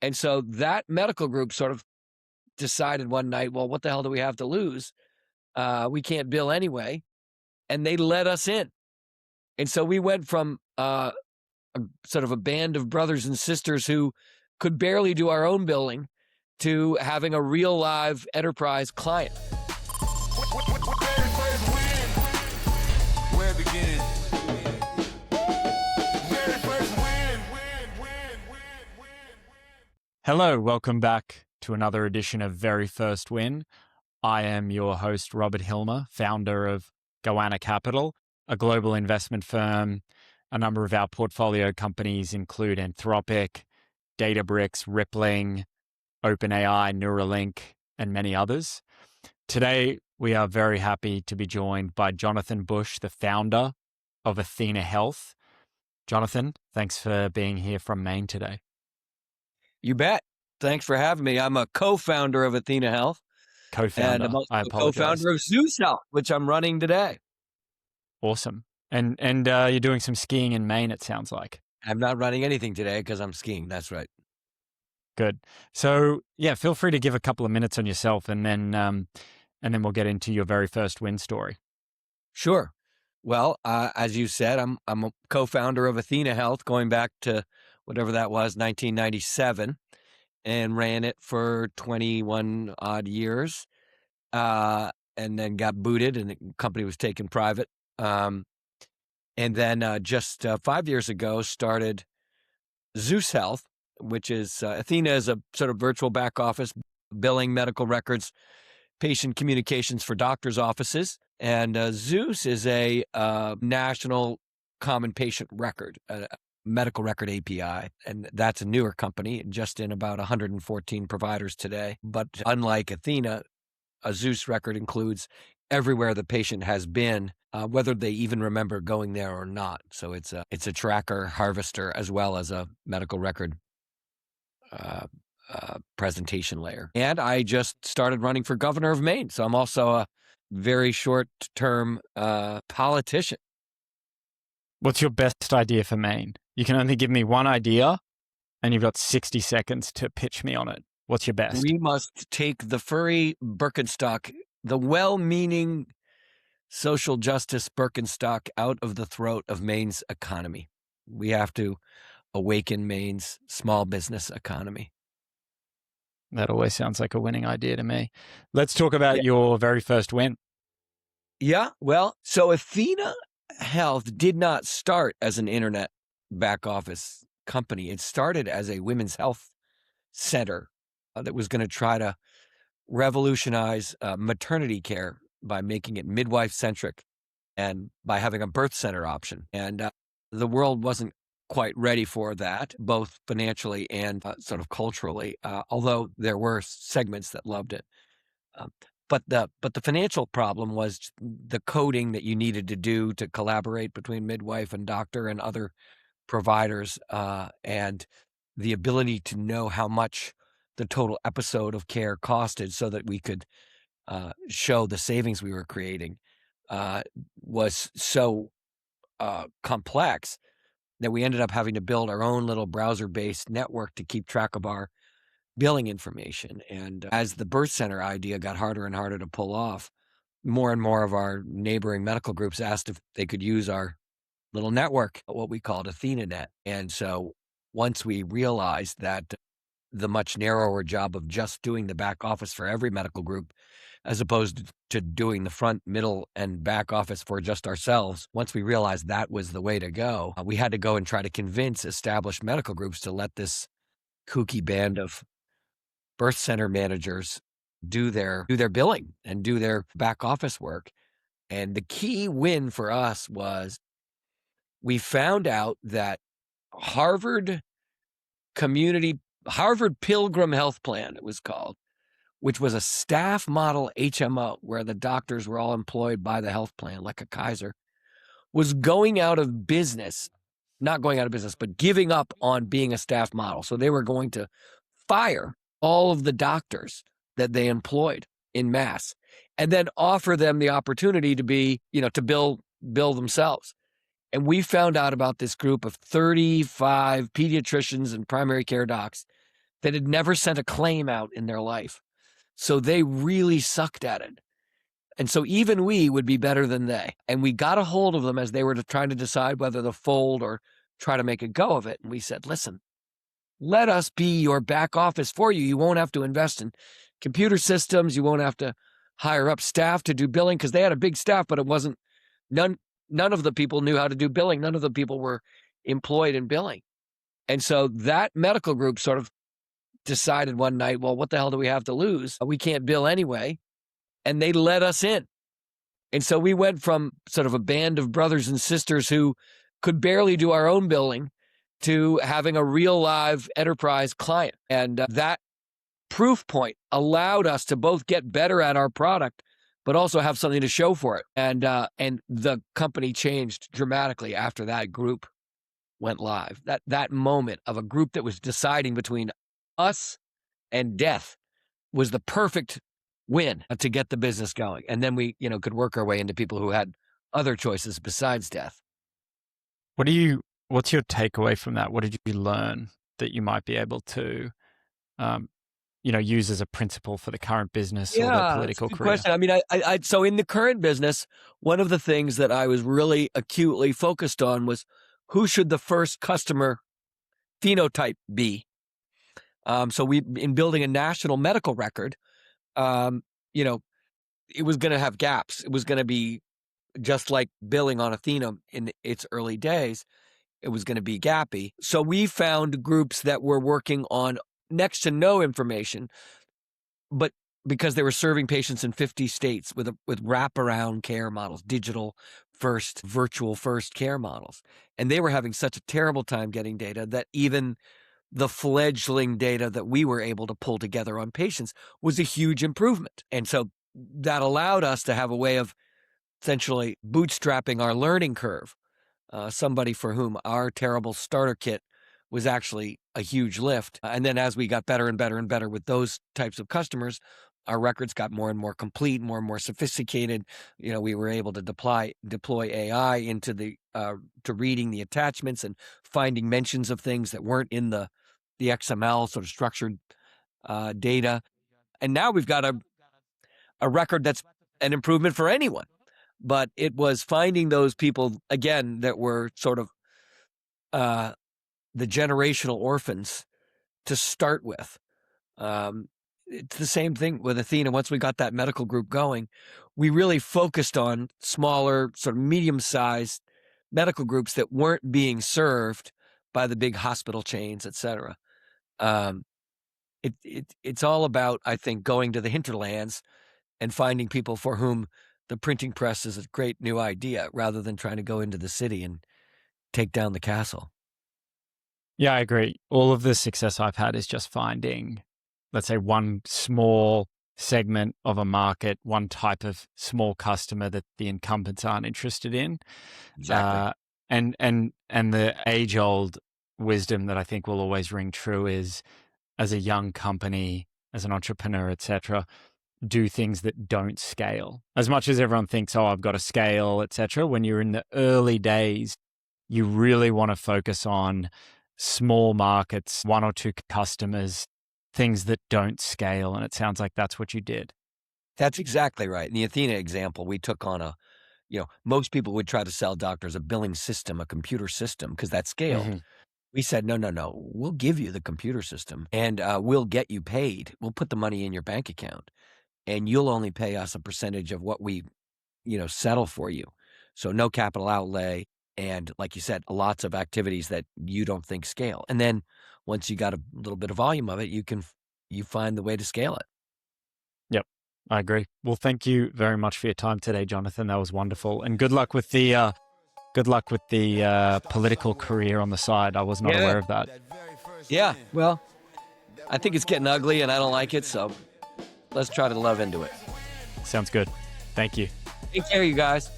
And so that medical group sort of decided one night, well, what the hell do we have to lose? We can't bill anyway. And they let us in. And so we went from sort of a band of brothers and sisters who could barely do our own billing to having a real live enterprise client. Hello, welcome back to another edition of Very First Win. I am your host, Robert Hilmer, founder of Goanna Capital, a global investment firm. A number of our portfolio companies include Anthropic, Databricks, Rippling, OpenAI, Neuralink, and many others. Today, we are very happy to be joined by Jonathan Bush, the founder of Athena Health. Jonathan, thanks for being here from Maine today. You bet. Thanks for having me. I'm a co-founder of Athena Health. Co-founder. And I'm also I a apologize. co-founder of Zus Health, which I'm running today. Awesome. And you're doing some skiing in Maine, it sounds like. I'm not running anything today because I'm skiing. That's right. Good. So yeah, feel free to give a couple of minutes on yourself, and then we'll get into your very first win story. Sure. Well, as you said, I'm a co-founder of Athena Health, going back to whatever that was, 1997, and ran it for 21 odd years, and then got booted, and the company was taken private. And then just 5 years ago, started Zus Health, which is Athena is a sort of virtual back office, billing, medical records, patient communications for doctors' offices. And Zus is a national common patient record, medical record API. And that's a newer company, just in about 114 providers today. But unlike Athena, a Zus record includes everywhere the patient has been, whether they even remember going there or not. So it's a tracker, harvester, as well as a medical record presentation layer. And I just started running for governor of Maine. So I'm also a very short-term politician. What's your best idea for Maine? You can only give me one idea, and you've got 60 seconds to pitch me on it. What's your best? We must take the furry Birkenstock, the well-meaning social justice Birkenstock, out of the throat of Maine's economy. We have to awaken Maine's small business economy. That always sounds like a winning idea to me. Let's talk about your very first win. Yeah, well, so Athena Health did not start as an internet back office company. It started as a women's health center that was going to try to revolutionize maternity care by making it midwife-centric and by having a birth center option. And the world wasn't quite ready for that, both financially and sort of culturally, although there were segments that loved it. But the financial problem was the coding that you needed to do to collaborate between midwife and doctor and other providers, and the ability to know how much the total episode of care costed so that we could show the savings we were creating was so complex that we ended up having to build our own little browser-based network to keep track of our billing information. And as the birth center idea got harder and harder to pull off, more and more of our neighboring medical groups asked if they could use our little network, what we called AthenaNet. And so once we realized that the much narrower job of just doing the back office for every medical group, as opposed to doing the front, middle, and back office for just ourselves, once we realized that was the way to go, we had to go and try to convince established medical groups to let this kooky band of birth center managers do their billing and do their back office work. And the key win for us was we found out that Harvard Pilgrim Health Plan, it was called, which was a staff model HMO where the doctors were all employed by the health plan, like a Kaiser, was going out of business, not going out of business, but giving up on being a staff model. So they were going to fire all of the doctors that they employed in mass and then offer them the opportunity to be, to bill themselves. And we found out about this group of 35 pediatricians and primary care docs that had never sent a claim out in their life. So they really sucked at it. And so even we would be better than they. And we got a hold of them as they were trying to decide whether to fold or try to make a go of it. And we said, listen, let us be your back office for you. You won't have to invest in computer systems. You won't have to hire up staff to do billing, because they had a big staff, but it wasn't, none of the people knew how to do billing. None of the people were employed in billing. And so that medical group sort of decided one night, well, what the hell do we have to lose? We can't bill anyway. And they let us in. And so we went from sort of a band of brothers and sisters who could barely do our own billing to having a real live enterprise client. And that proof point allowed us to both get better at our product, but also have something to show for it. And the company changed dramatically after that group went live. That moment of a group that was deciding between us and death was the perfect win to get the business going. And then we, could work our way into people who had other choices besides death. What's your takeaway from that? What did you learn that you might be able to, use as a principle for the current business or the political good career? question. I mean, so in the current business, one of the things that I was really acutely focused on was who should the first customer phenotype be? So in building a national medical record, it was going to have gaps. It was going to be just like billing on Athena in its early days. It was going to be gappy. So we found groups that were working on next to no information, but because they were serving patients in 50 states with wraparound care models, digital first, virtual first care models. And they were having such a terrible time getting data that even the fledgling data that we were able to pull together on patients was a huge improvement. And so that allowed us to have a way of essentially bootstrapping our learning curve. Somebody for whom our terrible starter kit was actually a huge lift. And then as we got better and better and better with those types of customers, our records got more and more complete, more and more sophisticated. We were able to deploy AI into to reading the attachments and finding mentions of things that weren't in the XML sort of structured data. And now we've got a record that's an improvement for anyone. But it was finding those people, again, that were sort of the generational orphans to start with. It's the same thing with Athena. Once we got that medical group going, we really focused on smaller, sort of medium-sized medical groups that weren't being served by the big hospital chains, et cetera. It's all about, I think, going to the hinterlands and finding people for whom the printing press is a great new idea, rather than trying to go into the city and take down the castle. Yeah, I agree. All of the success I've had is just finding, let's say, one small segment of a market, one type of small customer that the incumbents aren't interested in. Exactly. And the age-old wisdom that I think will always ring true is, as a young company, as an entrepreneur, etc., do things that don't scale. As much as everyone thinks, oh, I've got to scale, etc., when you're in the early days, you really want to focus on small markets, one or two customers, things that don't scale. And it sounds like that's what you did. That's exactly right. In the Athena example, we took on most people would try to sell doctors a billing system, a computer system, because that scaled. Mm-hmm. We said, no, we'll give you the computer system and we'll get you paid. We'll put the money in your bank account and you'll only pay us a percentage of what we, settle for you. So no capital outlay. And like you said, lots of activities that you don't think scale. And then once you got a little bit of volume of it, you find the way to scale it. Yep, I agree. Well, thank you very much for your time today, Jonathan. That was wonderful. And good luck with the political career on the side. I was not aware of that. Yeah, well, I think it's getting ugly and I don't like it. So let's try to love into it. Sounds good. Thank you. Take care, you guys.